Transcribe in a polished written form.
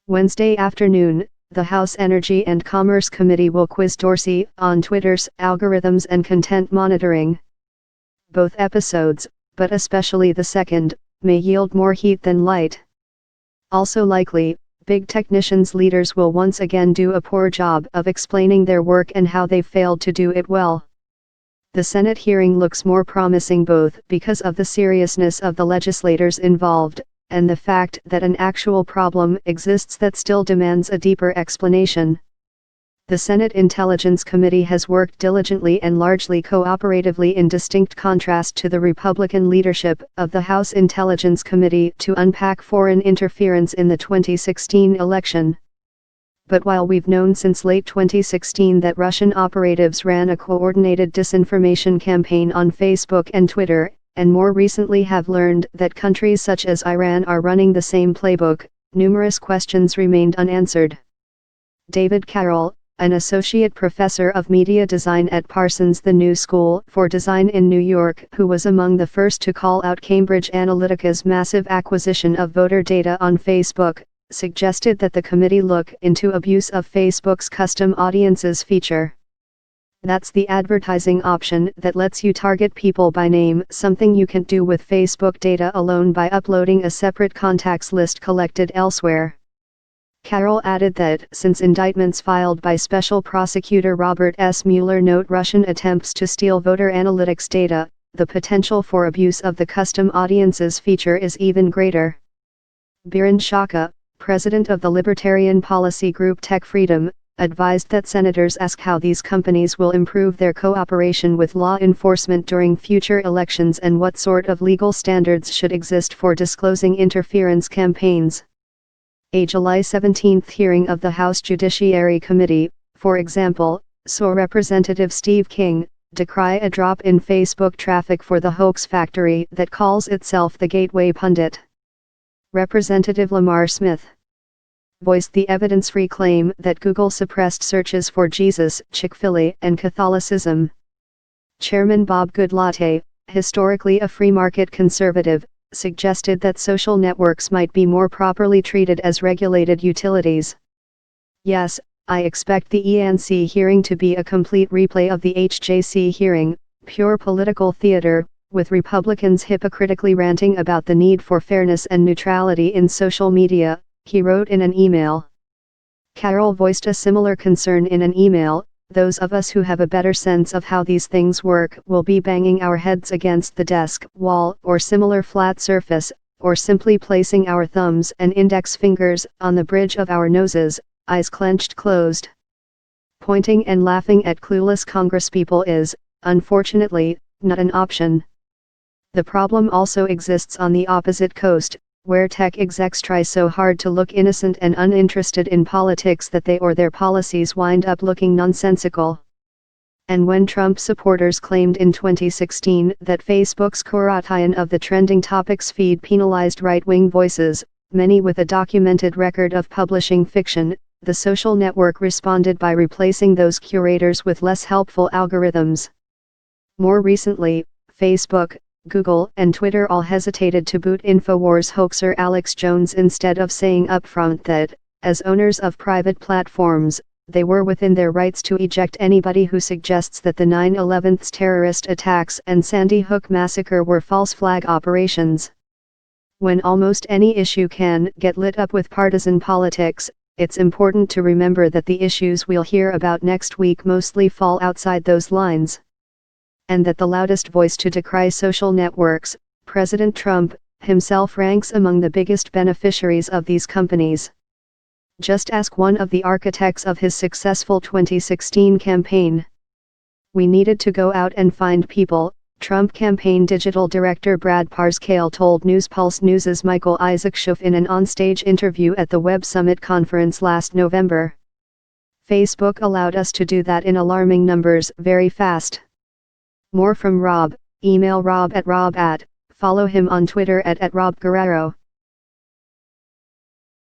Wednesday afternoon, the House Energy and Commerce Committee will quiz Dorsey on Twitter's algorithms and content monitoring. Both episodes, but especially the second, may yield more heat than light. Also likely, big technicians leaders will once again do a poor job of explaining their work and how they failed to do it well. The Senate hearing looks more promising both because of the seriousness of the legislators involved, and the fact that an actual problem exists that still demands a deeper explanation. The Senate Intelligence Committee has worked diligently and largely cooperatively in distinct contrast to the Republican leadership of the House Intelligence Committee to unpack foreign interference in the 2016 election. But while we've known since late 2016 that Russian operatives ran a coordinated disinformation campaign on Facebook and Twitter, and more recently have learned that countries such as Iran are running the same playbook, numerous questions remained unanswered. David Carroll, an associate professor of media design at Parsons the New School for Design in New York, who was among the first to call out Cambridge Analytica's massive acquisition of voter data on Facebook, suggested that the committee look into abuse of Facebook's custom audiences feature. That's the advertising option that lets you target people by name, something you can't do with Facebook data alone by uploading a separate contacts list collected elsewhere. Carroll added that since indictments filed by Special Prosecutor Robert S. Mueller note Russian attempts to steal voter analytics data, the potential for abuse of the custom audiences feature is even greater. Biren Shaka, president of the libertarian policy group Tech Freedom, advised that senators ask how these companies will improve their cooperation with law enforcement during future elections and what sort of legal standards should exist for disclosing interference campaigns. A July 17 hearing of the House Judiciary Committee, for example, saw Representative Steve King decry a drop in Facebook traffic for the hoax factory that calls itself the Gateway Pundit. Representative Lamar Smith voiced the evidence-free claim that Google suppressed searches for Jesus, Chick-fil-A, and Catholicism. Chairman Bob Goodlatte, historically a free market conservative, suggested that social networks might be more properly treated as regulated utilities. Yes, I expect the ENC hearing to be a complete replay of the HJC hearing, pure political theater, with Republicans hypocritically ranting about the need for fairness and neutrality in social media, he wrote in an email. Carroll voiced a similar concern in an email. Those of us who have a better sense of how these things work will be banging our heads against the desk, wall, or similar flat surface, or simply placing our thumbs and index fingers on the bridge of our noses, eyes clenched closed. Pointing and laughing at clueless congresspeople is, unfortunately, not an option. The problem also exists on the opposite coast, where tech execs try so hard to look innocent and uninterested in politics that they or their policies wind up looking nonsensical. And when Trump supporters claimed in 2016 that Facebook's curation of the trending topics feed penalized right-wing voices, many with a documented record of publishing fiction, the social network responded by replacing those curators with less helpful algorithms. More recently, Facebook, Google, and Twitter all hesitated to boot InfoWars hoaxer Alex Jones instead of saying upfront that, as owners of private platforms, they were within their rights to eject anybody who suggests that the 9/11 terrorist attacks and Sandy Hook massacre were false flag operations. When almost any issue can get lit up with partisan politics, it's important to remember that the issues we'll hear about next week mostly fall outside those lines. And that the loudest voice to decry social networks, President Trump, himself ranks among the biggest beneficiaries of these companies. Just ask one of the architects of his successful 2016 campaign. We needed to go out and find people, Trump campaign digital director Brad Parscale told Newspulse News' Michael Isaacshoff in an onstage interview at the Web Summit conference last November. Facebook allowed us to do that in alarming numbers very fast. More from Rob, email rob@, follow him on Twitter at @RobGuerrero.